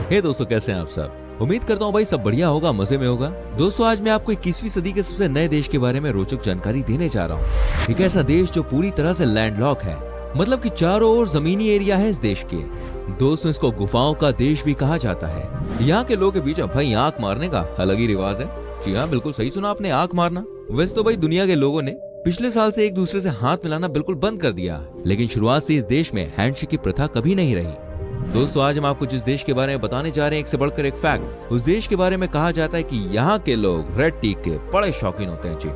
हे दोस्तों, कैसे हैं आप सब। उम्मीद करता हूँ भाई सब बढ़िया होगा, मजे में होगा। दोस्तों, आज मैं आपको 21वीं सदी के सबसे नए देश के बारे में रोचक जानकारी देने जा रहा हूँ। एक ऐसा देश जो पूरी तरह से लैंडलॉक है, मतलब कि चारों ओर जमीनी एरिया है इस देश के। दोस्तों, इसको गुफाओं का देश भी कहा जाता है। यहाँ के लोगों के बीच भाई आंख मारने का अलग ही रिवाज है। जी हाँ, बिल्कुल सही सुना आपने, आंख मारना। वैसे तो भाई दुनिया के लोगों ने पिछले साल से एक दूसरे से हाथ मिलाना बिल्कुल बंद कर दिया, लेकिन शुरुआत से इस देश में हैंडशेक की प्रथा कभी नहीं रही। दोस्तों, आज हम आपको जिस देश के बारे में बताने जा रहे हैं, एक से बढ़कर एक फैक्ट। उस देश के बारे में कहा जाता है कि यहाँ के लोग रेड टी के बड़े शौकीन होते हैं जी।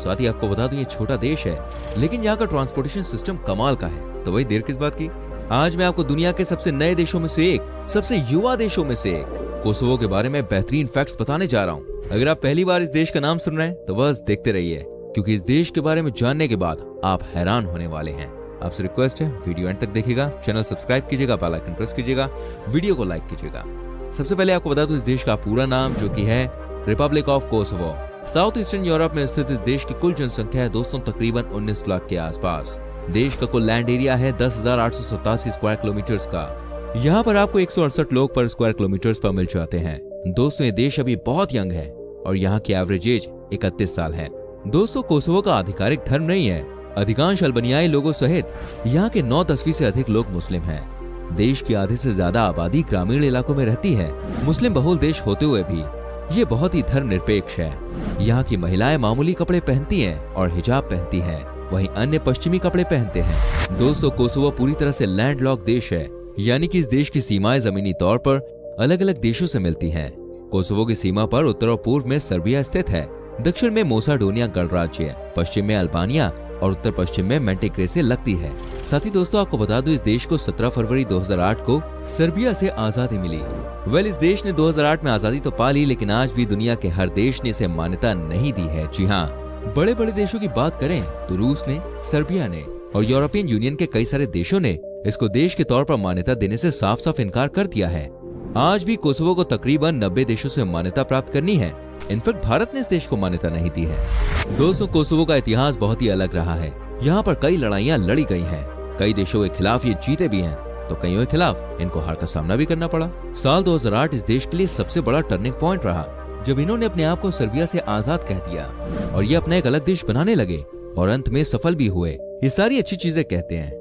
साथ ही आपको बता दूं, ये छोटा देश है, लेकिन यहाँ का ट्रांसपोर्टेशन सिस्टम कमाल का है। तो भाई देर किस बात की, आज मैं आपको दुनिया के सबसे नए देशों में से एक, सबसे युवा देशों में से एक कोसोवो के बारे में बेहतरीन फैक्ट्स बताने जा रहा हूँ। अगर आप पहली बार इस देश का नाम सुन रहे हैं तो बस देखते रहिए, क्योंकि इस देश के बारे में जानने के बाद आप हैरान होने वाले हैं। आपसे रिक्वेस्ट है, वीडियो एंड तक देखिएगा, चैनल सब्सक्राइब कीजिएगा, बेल आइकन प्रेस कीजिएगा, वीडियो को लाइक कीजिएगा। सबसे पहले आपको बता दूं इस देश का पूरा नाम, जो कि है Republic of Kosovo. South eastern Europe में स्थित इस देश की कुल जनसंख्या है दोस्तों तकरीबन 19 लाख के आसपास। देश का कुल लैंड एरिया है 10,887 स्क्वायर किलोमीटर का। यहाँ पर आपको 168 लोग पर स्क्वायर किलोमीटर पर मिल जाते हैं। दोस्तों, ये देश अभी बहुत यंग है और यहाँ की एवरेज एज 31 साल है। दोस्तों, कोसोवो का आधिकारिक धर्म नहीं है। अधिकांश अल्बानियाई लोगों सहित यहाँ के 9/10 से अधिक लोग मुस्लिम हैं। देश की आधे से ज्यादा आबादी ग्रामीण इलाकों में रहती है। मुस्लिम बहुल देश होते हुए भी ये बहुत ही धर्मनिरपेक्ष है। यहाँ की महिलाएं मामूली कपड़े पहनती हैं और हिजाब पहनती हैं, वहीं अन्य पश्चिमी कपड़े पहनते हैं। दोस्तों, कोसोवो पूरी तरह से लैंडलॉक देश है, यानी कि इस देश की सीमाएं जमीनी तौर पर अलग अलग देशों से मिलती हैं। कोसोवो की सीमा पर उत्तर और पूर्व में सर्बिया स्थित है, दक्षिण में मोसाडोनिया गणराज्य, पश्चिम में अल्बानिया और उत्तर पश्चिम में मेंटेग्रे से लगती है। साथ ही दोस्तों, आपको बता दूं इस देश को 17 फरवरी 2008 को सर्बिया से आजादी मिली। इस देश ने 2008 में आजादी तो पा ली, लेकिन आज भी दुनिया के हर देश ने इसे मान्यता नहीं दी है। जी हाँ, बड़े बड़े देशों की बात करें तो रूस ने, सर्बिया ने और यूरोपियन यूनियन के कई सारे देशों ने इसको देश के तौर पर मान्यता देने से साफ साफ इनकार कर दिया है। आज भी कोसोवो को तकरीबन 90 देशों से मान्यता प्राप्त करनी है। इनफैक्ट भारत ने इस देश को मान्यता नहीं दी है। दोस्तों, कोसोवो का इतिहास बहुत ही अलग रहा है। यहाँ पर कई लड़ाइयाँ लड़ी गई हैं। कई देशों के खिलाफ ये जीते भी हैं, तो कईयों के खिलाफ इनको हार का सामना भी करना पड़ा। साल 2008 इस देश के लिए सबसे बड़ा टर्निंग पॉइंट रहा, जब इन्होंने अपने आप को सर्बिया से आजाद कह दिया और ये अपना एक अलग देश बनाने लगे और अंत में सफल भी हुए। ये सारी अच्छी चीजें कहते हैं,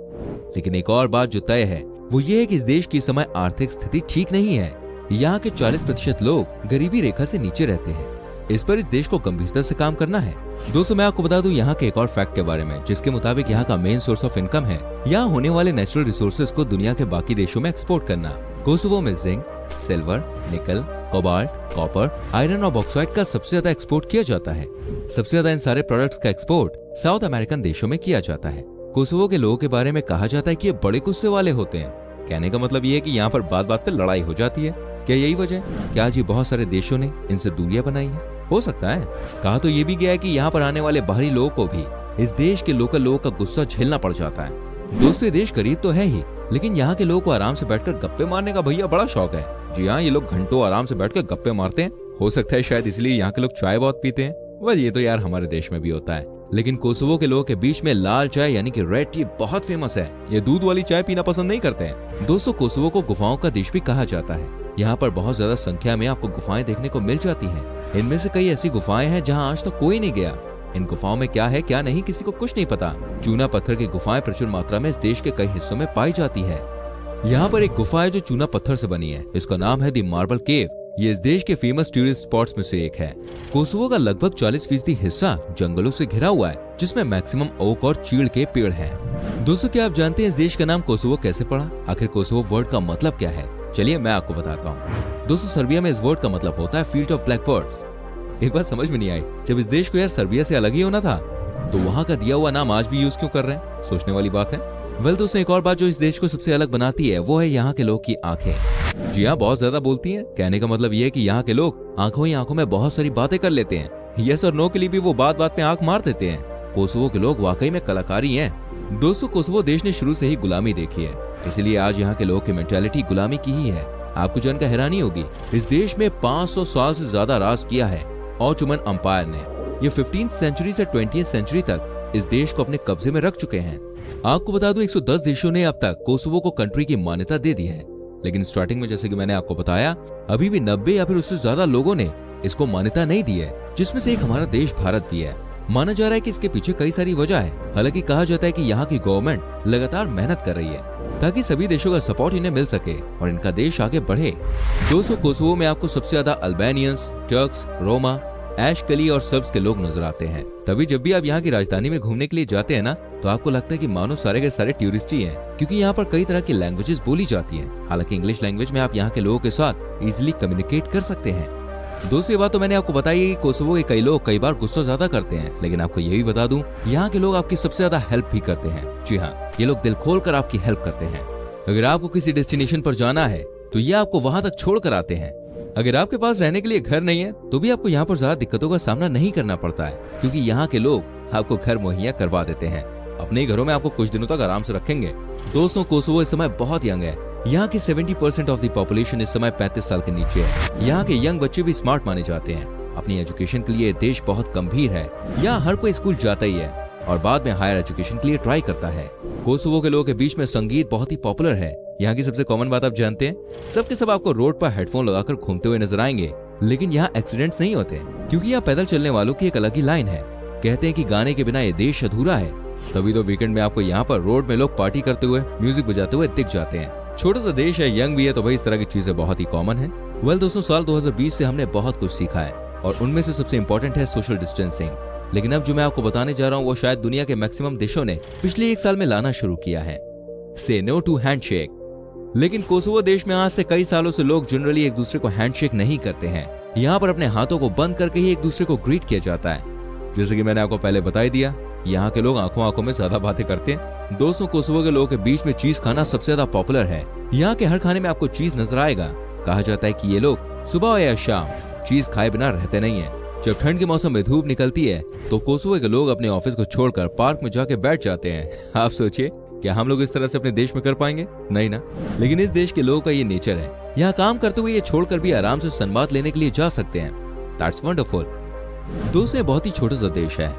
लेकिन एक और बात जो तय है वो ये है कि इस देश की समय आर्थिक स्थिति ठीक नहीं है। यहाँ के 40% लोग गरीबी रेखा से नीचे रहते हैं। इस पर इस देश को गंभीरता से काम करना है। दोस्तों, मैं आपको बता दूं यहाँ के एक और फैक्ट के बारे में, जिसके मुताबिक यहाँ का मेन सोर्स ऑफ इनकम है यहाँ होने वाले नेचुरल रिसोर्सेज को दुनिया के बाकी देशों में एक्सपोर्ट करना। कोसोवो में जिंक, सिल्वर, निकल, कोबाल्ट, कॉपर, आयरन और बॉक्साइट का सबसे ज्यादा एक्सपोर्ट किया जाता है। सबसे ज्यादा इन सारे प्रोडक्ट्स का एक्सपोर्ट साउथ अमेरिकन देशों में किया जाता है। कोसोवो के लोगों के बारे में कहा जाता है कि ये बड़े गुस्से वाले होते हैं। कहने का मतलब ये है कि यहाँ पर बात बात पे लड़ाई हो जाती है। क्या यही वजह है कि आज ये बहुत सारे देशों ने इनसे दूरियां बनाई है? हो सकता है। कहा तो ये भी गया है कि यहाँ पर आने वाले बाहरी लोगों को भी इस देश के लोकल लोगों का गुस्सा झेलना पड़ जाता है। दोस्तों, ये देश गरीब तो है ही, लेकिन यहाँ के लोगों को आराम से बैठकर गप्पे मारने का भैया बड़ा शौक है। जी हाँ, ये लोग घंटों आराम से बैठकर गप्पे मारते हैं। हो सकता है शायद इसलिए यहाँ के लोग चाय बहुत पीते हैं। वह ये तो यार हमारे देश में भी होता है, लेकिन कोसोवो के लोगों के बीच में लाल चाय यानी कि रेड टी बहुत फेमस है। ये दूध वाली चाय पीना पसंद नहीं करते हैं। दोस्तों, कोसोवो को गुफाओं का देश भी कहा जाता है। यहाँ पर बहुत ज्यादा संख्या में आपको गुफाएं देखने को मिल जाती हैं। इनमें से कई ऐसी गुफाएं हैं जहाँ आज तक कोई नहीं गया। इन गुफाओं में क्या है क्या नहीं किसी को कुछ नहीं पता। चूना पत्थर की गुफाएं प्रचुर मात्रा में इस देश के कई हिस्सों में पाई जाती है। यहाँ पर एक गुफा है जो चूना पत्थर से बनी है। इसका नाम है दी मार्बल केव। ये इस देश के फेमस टूरिस्ट स्पॉट्स में से एक है। कोसोवो का लगभग 40% हिस्सा जंगलों से घिरा हुआ है, जिसमें मैक्सिमम ओक और चीड़ के पेड़ हैं। दोस्तों, क्या आप जानते हैं इस देश का नाम कोसोवो कैसे पड़ा? आखिर कोसोवो वर्ड का मतलब क्या है? चलिए मैं आपको बताता हूँ। दोस्तों, सर्बिया में इस वर्ड का मतलब होता है फील्ड ऑफ ब्लैक बर्ड्स। एक बात समझ में नहीं आई, जब इस देश को यार सर्बिया से अलग ही होना था, तो वहाँ का दिया हुआ नाम आज भी यूज क्यों कर रहे हैं? सोचने वाली बात है। दोस्तों, एक और बात जो इस देश को सबसे अलग बनाती है वो है यहाँ के लोग की आंखें। जी हाँ, बहुत ज्यादा बोलती हैं। कहने का मतलब ये है कि यहाँ के लोग आंखों ही आंखों में बहुत सारी बातें कर लेते हैं। यस और नो के लिए भी वो बात बात पे आंख मार देते हैं। कोसोवो के लोग वाकई में कलाकारी हैं। दोस्तों, कोसोवो देश ने शुरू से ही गुलामी देखी है, इसलिए आज यहाँ के लोगों की मेंटालिटी गुलामी की ही है। आपको जानकर हैरानी होगी, इस देश में 500 साल से ज्यादा राज किया है ऑटोमन एम्पायर ने। ये 15th सेंचुरी से 20th सेंचुरी तक इस देश को अपने कब्जे में रख चुके हैं। आपको बता दूं 110 देशों ने अब तक कोसोवो को कंट्री की मान्यता दे दी है, लेकिन स्टार्टिंग में जैसे कि मैंने आपको बताया, अभी भी 90 या फिर उससे ज्यादा लोगों ने इसको मान्यता नहीं दी है, जिसमें से एक हमारा देश भारत भी है। माना जा रहा है कि इसके पीछे कई सारी वजह है। हालांकि कहा जाता है कि यहाँ की गवर्नमेंट लगातार मेहनत कर रही है ताकि सभी देशों का सपोर्ट इन्हें मिल सके और इनका देश आगे बढ़े। दोस्तों, कोसोवो में आपको सबसे ज्यादा अल्बानियंस, टर्क्स, रोमा, एशकली और सर्ब्स के लोग नजर आते हैं। तभी जब भी आप यहाँ की राजधानी में घूमने के लिए जाते हैं ना, तो आपको लगता है कि मानो सारे के सारे टूरिस्ट ही हैं, क्योंकि यहाँ पर कई तरह की लैंग्वेजेस बोली जाती हैं। हालांकि इंग्लिश लैंग्वेज में आप यहाँ के लोगों के साथ इजिली कम्युनिकेट कर सकते हैं। दोस्तों, ये बात तो मैंने आपको बताई है कि कोसोवो के कई लोग कई बार गुस्सा ज्यादा करते हैं, लेकिन आपको ये भी बता दूं, यहाँ के लोग आपकी सबसे ज्यादा हेल्प भी करते हैं। जी हाँ, ये लोग दिल खोल कर आपकी हेल्प करते हैं। अगर आपको किसी डेस्टिनेशन पर जाना है तो ये आपको वहां तक छोड़ कर आते हैं। अगर आपके पास रहने के लिए घर नहीं है तो भी आपको यहाँ पर ज्यादा दिक्कतों का सामना नहीं करना पड़ता है, क्योंकि यहाँ के लोग आपको घर मुहैया करवा देते हैं। अपने ही घरों में आपको कुछ दिनों तक आराम से रखेंगे। दोस्तों, कोसोवो इस समय बहुत यंग है। यहाँ की 70% ऑफ द पॉपुलेशन इस समय 35 साल के नीचे है। यहाँ के यंग बच्चे भी स्मार्ट माने जाते हैं। अपनी एजुकेशन के लिए देश बहुत गंभीर है। यहाँ हर कोई स्कूल जाता ही है और बाद में हायर एजुकेशन के लिए ट्राई करता है। कोसोवो के लोगों के बीच में संगीत बहुत ही पॉपुलर है। यहाँ की सबसे कॉमन बात आप जानते हैं, सबके सब आपको रोड पर हेडफोन लगाकर घूमते हुए नजर आएंगे। लेकिन यहाँ एक्सीडेंट्स नहीं होते, क्योंकि यहाँ पैदल चलने वालों की एक अलग ही लाइन है। कहते हैं कि गाने के बिना ये देश अधूरा है। तभी तो वीकेंड में आपको यहाँ पर रोड में लोग पार्टी करते हुए, म्यूजिक बजाते हुए दिख जाते हैं। छोटा सा देश है, यंग भी है, तो भाई इस तरह की चीजें बहुत ही कॉमन है। वेल दोस्तों, साल 2020 से हमने बहुत कुछ सीखा है और उनमें से सबसे इम्पोर्टेंट है सोशल डिस्टेंसिंग। लेकिन अब जो मैं आपको बताने जा रहा हूँ वो शायद दुनिया के मैक्सिमम देशों ने पिछले 1 साल में लाना शुरू किया है। से नो टू हैंडशेक। लेकिन कोसोवो देश में आज से कई सालों से लोग जनरली एक दूसरे को हैंडशेक नहीं करते हैं। यहाँ पर अपने हाथों को बंद करके ही एक दूसरे को ग्रीट किया जाता है। जैसे कि मैंने आपको पहले बता दिया, यहाँ के लोग आंखों आंखों में ज्यादा बातें करते हैं। दोस्तों, कोसोवो के लोगों के बीच में चीज खाना सबसे ज्यादा पॉपुलर है। यहाँ के हर खाने में आपको चीज नजर आएगा। कहा जाता है कि ये लोग सुबह या शाम चीज खाए बिना रहते नहीं है। जब ठंड के मौसम में धूप निकलती है तो कोसोवो के लोग अपने ऑफिस को छोड़कर पार्क में जाके बैठ जाते हैं। आप सोचिए, क्या हम लोग इस तरह से अपने देश में कर पाएंगे? नहीं ना। लेकिन इस देश के लोगों का ये नेचर है। यहाँ काम करते हुए ये छोड़कर भी आराम से सनबाथ लेने के लिए जा सकते हैं। That's wonderful. दोस्तों, बहुत ही छोटा सा देश है,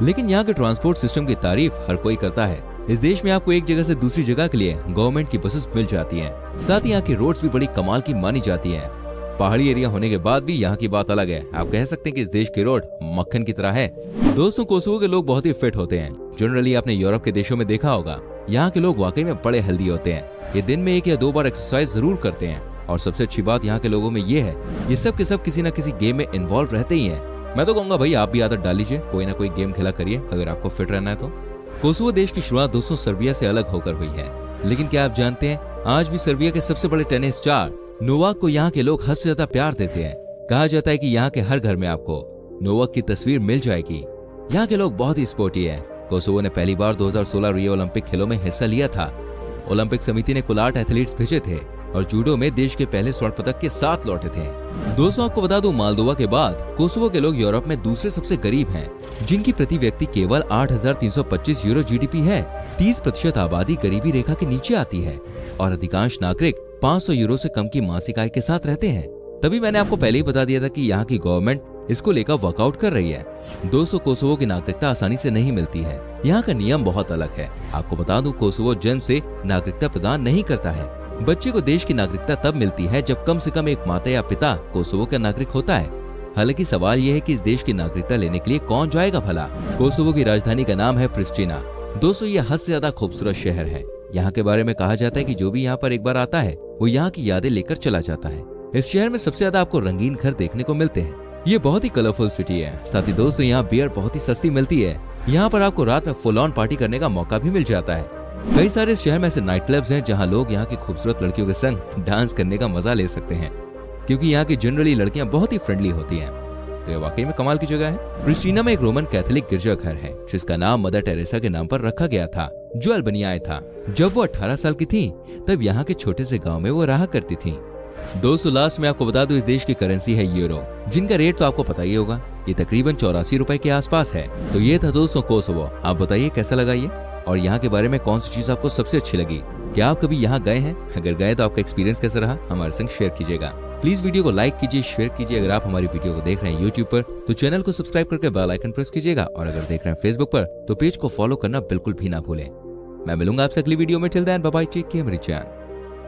लेकिन यहाँ के ट्रांसपोर्ट सिस्टम की तारीफ हर कोई करता है। इस देश में आपको एक जगह से दूसरी जगह के लिए गवर्नमेंट की बसेस मिल जाती हैं। साथ ही यहाँ की रोड्स भी बड़ी कमाल की मानी जाती हैं। पहाड़ी एरिया होने के बाद भी यहाँ की बात अलग है। आप कह सकते हैं कि इस देश की रोड मक्खन की तरह है। दोस्तों, कोसोवो के लोग बहुत ही फिट होते हैं। जनरली आपने यूरोप के देशों में देखा होगा, यहाँ के लोग वाकई में बड़े हेल्दी होते हैं। ये दिन में 1 या 2 बार एक्सरसाइज जरूर करते हैं। और सबसे अच्छी बात यहाँ के लोगों में ये है, ये सब के सब किसी न किसी गेम में इन्वॉल्व रहते ही हैं। मैं तो कहूंगा भाई, आप भी आदत डाल लीजिए, कोई ना कोई गेम खेला करिए अगर आपको फिट रहना है तो। कोसोवो देश की शुरुआत दोस्तों सर्बिया से अलग होकर हुई है। लेकिन क्या आप जानते हैं, आज भी सर्बिया के सबसे बड़े टेनिस स्टार नोवाक को यहाँ के लोग हद से ज्यादा प्यार देते हैं। कहा जाता है कि यहाँ के हर घर में आपको नोवाक की तस्वीर मिल जाएगी। यहाँ के लोग बहुत ही स्पोर्टी है। कोसोवो ने पहली बार 2016 रियो ओलंपिक खेलों में हिस्सा लिया था। ओलंपिक समिति ने कुल 8 एथलीट्स भेजे थे और जूडो में देश के पहले स्वर्ण पदक के साथ लौटे थे। दोस्तों, आपको बता दूं, मालदोवा के बाद कोसोवो के लोग यूरोप में दूसरे सबसे गरीब हैं, जिनकी प्रति व्यक्ति केवल 8,325 यूरो जीडीपी है। 30% आबादी गरीबी रेखा के नीचे आती है और अधिकांश नागरिक 500 यूरो से कम की मासिक आय के साथ रहते हैं। तभी मैंने आपको पहले ही बता दिया था कि यहाँ की गवर्नमेंट इसको लेकर वर्कआउट कर रही है। दोस्तों, कोसोवो की नागरिकता आसानी से नहीं मिलती है। यहाँ का नियम बहुत अलग है। आपको बता दूं, कोसोवो जन्म से नागरिकता प्रदान नहीं करता है। बच्चे को देश की नागरिकता तब मिलती है जब कम से कम एक माता या पिता कोसोवो का नागरिक होता है। हालांकि सवाल यह है कि इस देश की नागरिकता लेने के लिए कौन जाएगा भला। कोसोवो की राजधानी का नाम है प्रिस्टिना। दोस्तों, ये हद से ज्यादा खूबसूरत शहर है। यहाँ के बारे में कहा जाता है कि जो भी यहाँ पर एक बार आता है वो यहाँ की यादें लेकर चला जाता है। इस शहर में सबसे ज्यादा आपको रंगीन घर देखने को मिलते हैं। ये बहुत ही कलरफुल सिटी है। साथ ही दोस्तों, यहाँ बियर बहुत ही सस्ती मिलती है। यहाँ पर आपको रात में फुल ऑन पार्टी करने का मौका भी मिल जाता है। कई सारे शहर में ऐसे नाइट क्लब्स हैं जहाँ लोग यहाँ की खूबसूरत लड़कियों के संग डांस करने का मजा ले सकते हैं, क्योंकि यहाँ की जनरली लड़कियां बहुत ही फ्रेंडली होती हैं। तो ये वाकई में कमाल की जगह है। प्रिस्टिना में एक रोमन कैथोलिक गिरजाघर है जिसका नाम मदर टेरेसा के नाम पर रखा गया था, जो अल्बानिया था। जब वो 18 साल की थी तब यहाँ के छोटे से गाँव में वो रहा करती थी। दोस्तों, लास्ट में आपको बता दूं, इस देश की करेंसी है यूरो, जिनका रेट तो आपको पता ही होगा। ये तकरीबन 84 रुपए के आसपास है। तो ये था दोस्तों कोसोवो। आप बताइए कैसा लगा ये, और यहाँ के बारे में कौन सी चीज आपको सबसे अच्छी लगी। क्या आप कभी यहाँ गए हैं? अगर गए तो आपका एक्सपीरियंस कैसा रहा हमारे संग शेयर कीजिएगा। प्लीज वीडियो को लाइक कीजिए, शेयर कीजिए। अगर आप हमारी वीडियो को देख रहे हैं यूट्यूब पर तो चैनल को सब्सक्राइब करके बेल आइकन प्रेस कीजिएगा, और अगर देख रहे हैं फेसबुक पर तो पेज को फॉलो करना बिल्कुल भी ना भूलें। मैं मिलूंगा आपसे अगली वीडियो में। Till then bye bye, take care मेरी जान।